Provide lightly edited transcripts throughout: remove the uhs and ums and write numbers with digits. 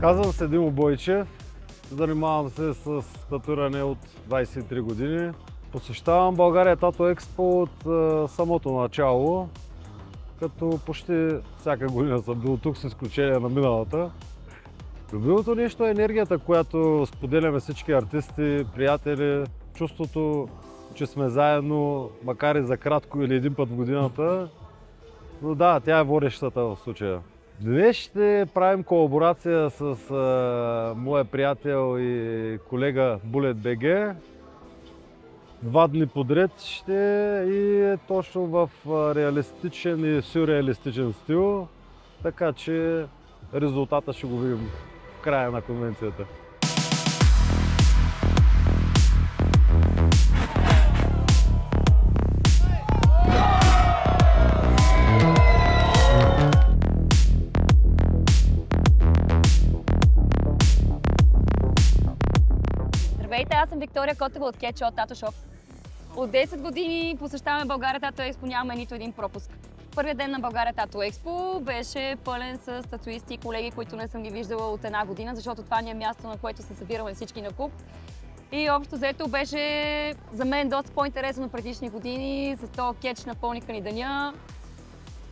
Казвам се Димо Бойчев, занимавам се с татуиране от 23 години. Посещавам България Тату Експо от самото начало, като почти всяка година съм бил тук с изключение на миналата. Любимото нещо е енергията, която споделяме всички артисти, приятели, чувството, че сме заедно, макар и за кратко или един път в годината. Но да, тя е водещата в случая. Днес ще правим колаборация с моя приятел и колега Bullet BG. 2 дни подред ще и точно в реалистичен и сюрреалистичен стил, така че резултата ще го видим в края на конвенцията. Здравейте, аз съм Виктория Котева от Catch от Tattoo Shop. От 10 години посещаваме България Tattoo Expo, нямаме нито един пропуск. Първият ден на България Tattoo Expo беше пълен с татуисти и колеги, които не съм ги виждала от 1 година, защото това ни е място, на което се събираме всички на куп. И общо взето беше за мен доста по-интересно от предишни години, с този кетч напълниха ни деня.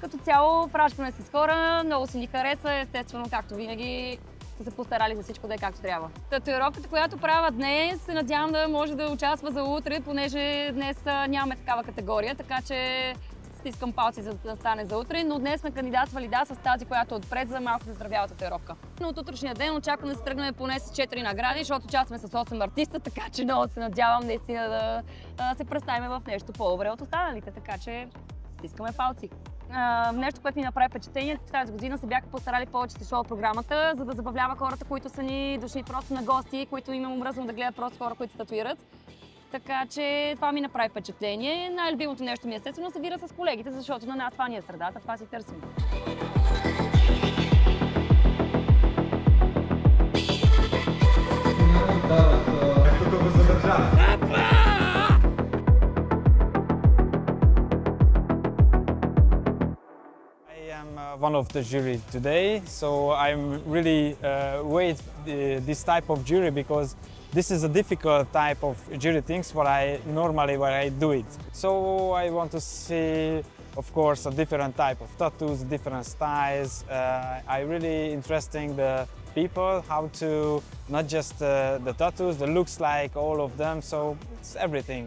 Като цяло, фрашкаме с хора, много си ни хареса, естествено, както винаги, са се постарали за всичко да е както трябва. Татуировката, която правя днес, се надявам да може да участва за утре, понеже днес нямаме такава категория, така че стискам палци за да стане за утре, но днес сме кандидатствали с тази, която е отпред за малко заздравява татуировка. Но от утрешния ден очаквам да се тръгнем поне с 4 награди, защото участваме с 8 артиста, така че много се надявам наистина да се представим в нещо по-добре от останалите, така че стискаме палци. Нещо, което ми направи впечатление, тази година се бяха постарали повече с шоу програмата, за да забавлява хората, които са ни дошли просто на гости, които им е омръзнало да гледат просто хора, които се татуират. Така че това ми направи впечатление. Най-любимото нещо ми естествено се вира с колегите, защото на нас това ни е средата, това си търсим. Тук го задържа. One of the jury today, so I'm really wait this type of jury because this is a difficult type of jury things what I do it. So I want to see, of course, a different type of tattoos, different styles. I really interesting the people how to not just the tattoos, the looks like all of them. So it's everything.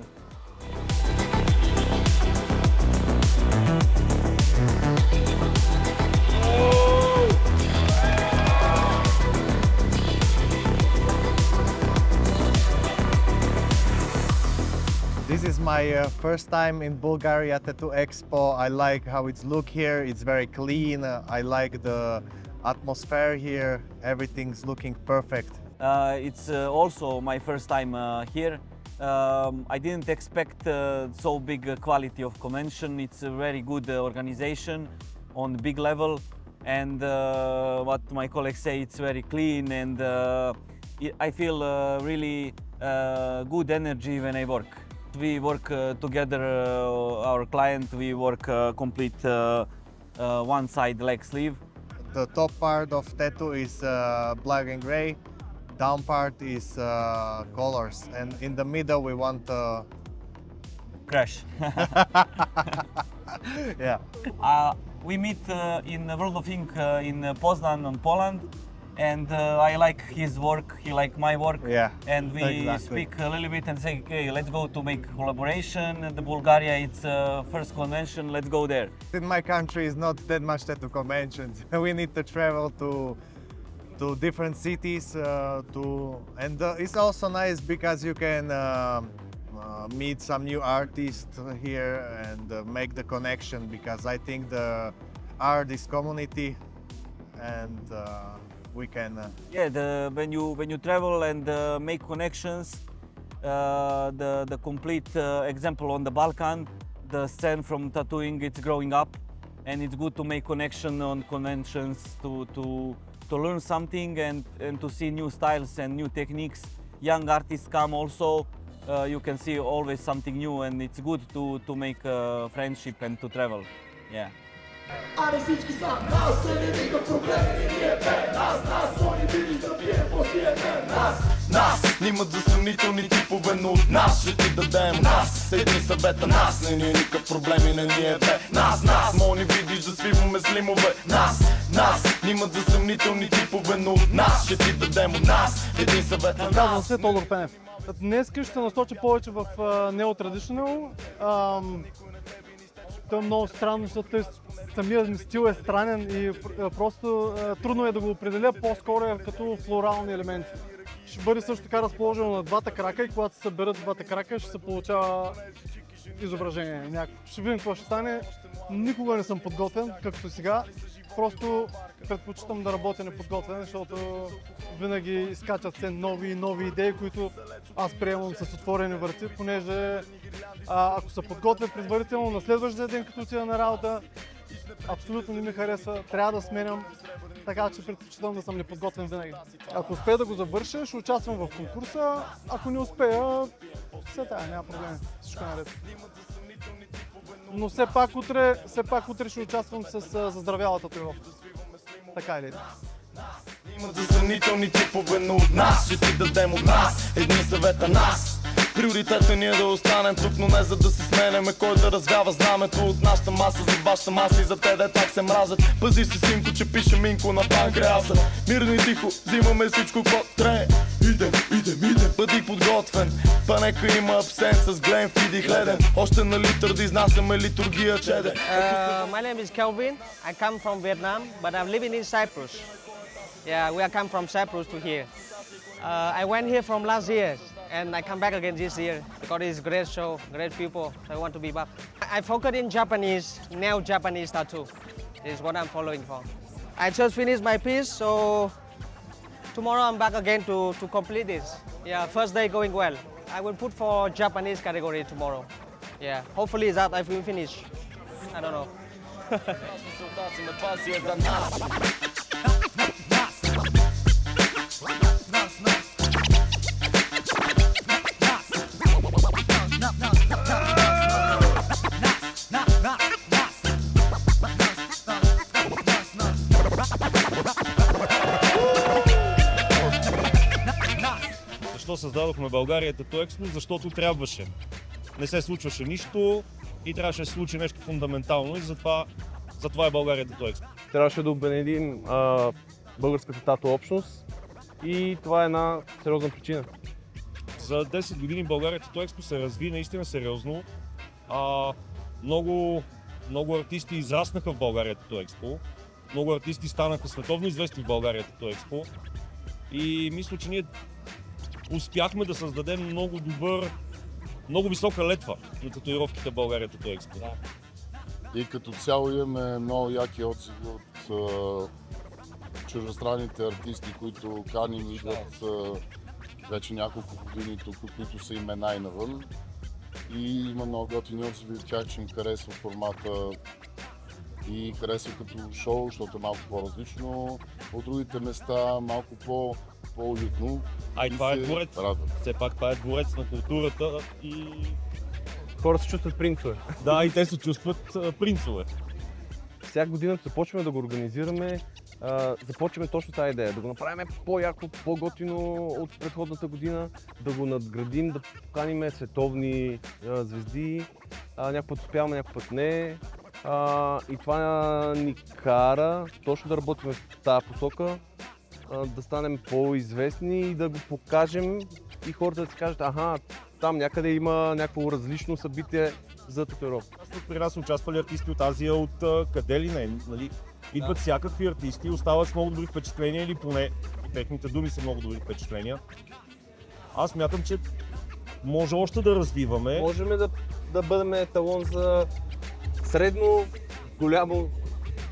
This is my first time in Bulgaria Tattoo Expo. I like how it's look here. It's very clean. I like the atmosphere here. Everything's looking perfect. It's also my first time here. I didn't expect so big quality of convention. It's a very good organization on big level, and what my colleagues say, it's very clean, and I feel really good energy when I work. We work together, our client, we work complete one side leg sleeve. The top part of tattoo is black and gray. Down part is colors, and in the middle we want Crash. yeah. We meet in World of Ink in Poznan, in Poland, and I like his work, he like my work, Yeah, and we exactly. speak a little bit and say, okay, let's go to make collaboration. The Bulgaria, it's first convention, let's go there. In my country is not that much tattoo conventions. We need to travel to different cities and it's also nice because you can meet some new artists here and make the connection, because I think the art is community, and we can Yeah, when you travel and make connections, the complete example on the Balkan, the scene from tattooing, it's growing up, and it's good to make connection on conventions to learn something and to see new styles and new techniques. Young artists come also. You can see always something new, and it's good to make a friendship and to travel. Yeah. Аре всички са нас, не никакъв проблем, ние бе нас, то ни види да пием после нас, нимат за съмнителни типове, но от нас ще ти дадем нас. Един съвета нас, не ни е никакъв проблем и не ни е бе нас, мо ни видиш да свиваме слимове, нас, нимат за съмнителни типове, но от нас ще ти дадем от нас. Един съвет на Казвам нас. се Тодор Пенев. Днес ще се насоча повече в неотрадиционал. То е много странно, защото самият ми стил е странен и просто трудно е да го определя, по-скоро е като флорални елементи. Ще бъде също така разположено на двата крака и когато се съберат двата крака, ще се получава изображение. Ще видим какво ще стане. Никога не съм подготвен, както сега. Просто предпочитам да работя неподготвен, защото винаги изкачат се нови идеи, които аз приемам с отворени врати, понеже ако се подготвя предварително на следващия ден, като отида на работа, абсолютно не ми харесва, трябва да сменям, така че предпочитам да съм неподготвен винаги. Ако успея да го завърша, ще участвам в конкурса, ако не успея, все тая, няма проблем, всичко наред. Но все пак утре ще участвам с заздравялата татуировка. Така или иначе. Имат за съмнителни типове, но от нас ще ти дадем от нас. Един съвет на нас. Приоритетът ни е да останем тук, но не за да се сменяме. Кой да развява знамето от нашата маса за вашата маса и за те да так се мразят. Пази се, синко, че пише Минко на панкреаса. Мирно и тихо, взимаме всичко, какво трябва. Идем, бъди подготвен. Па нека има абсент с Глен, Фиди, Хледен. Още на литър да изнасяме литургия, чеде. My name is Kelvin. I come from Vietnam, but I'm living in Cyprus. Yeah, we come from Cyprus to here. I went here from last year, and I come back again this year because it's a great show, great people. So I want to be back. I focus in Japanese, neo-Japanese tattoo. This is what I'm following for. I just finished my piece, so tomorrow I'm back again to complete this. Yeah, first day going well. I will put for Japanese category tomorrow. Yeah, hopefully that I will finish. I don't know. Защо създадохме България Tattoo Expo? Защото трябваше. Не се случваше нищо и трябваше да се случи нещо фундаментално и затова е България Tattoo Expo. Трябваше да обединим българската тату общност и това е една сериозна причина. За 10 години България Tattoo Expo се разви наистина сериозно. Много артисти израснаха в България Tattoo Expo. Много артисти станаха световно известни в България Tattoo Expo. И мисля, че ние успяхме да създадем много висока летва на татуировките в България Tattoo Expo. И като цяло имаме много яки отзиви от чуждестранните артисти, които каним, идват вече няколко години тук, които са имена и навън. И има много готини отзиви от тях, че им харесва формата и харесва като шоу, защото е малко по-различно. От другите места малко по-уютно. И това е дворец. Все пак това е дворец на културата и Хората се чувстват принцове. Да, и те се чувстват принцове. Всяка година започваме да го организираме, започваме точно тази идея, да го направим по-яко, по-готино от предходната година, да го надградим, да поканим световни звезди, някой път успяваме, някой път не. И това ни кара точно да работим в тази посока, да станем по-известни и да го покажем и хората да си кажат, аха, там някъде има някакво различно събитие за татуировка. При нас са участвали артисти от Азия, от къде ли не, нали? Идват всякакви артисти, остават с много добри впечатления или поне техните думи са много добри впечатления. Аз смятам, че може още да развиваме. Можем да бъдем еталон за средно, голямо,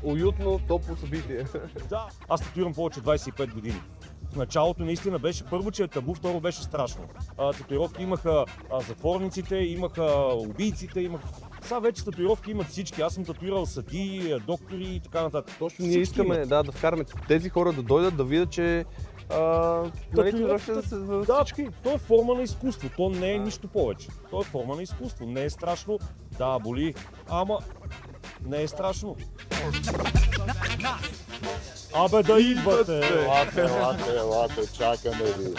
уютно, топло събитие. Да, аз татуирам повече 25 години. В началото наистина беше първо, че е табу, второ беше страшно. Татуировки имаха затворниците, имаха убийците, Сега вече татуировки имат всички. Аз съм татуирал съдии, доктори и така нататък. Точно ние искаме да вкараме тези хора да дойдат, да видят, че татуировки за всички. То е форма на изкуство, то не е нищо повече. То е форма на изкуство, не е страшно. Да, боли, ама Не е страшно. Абе да идвате! Елате, чакаме ви.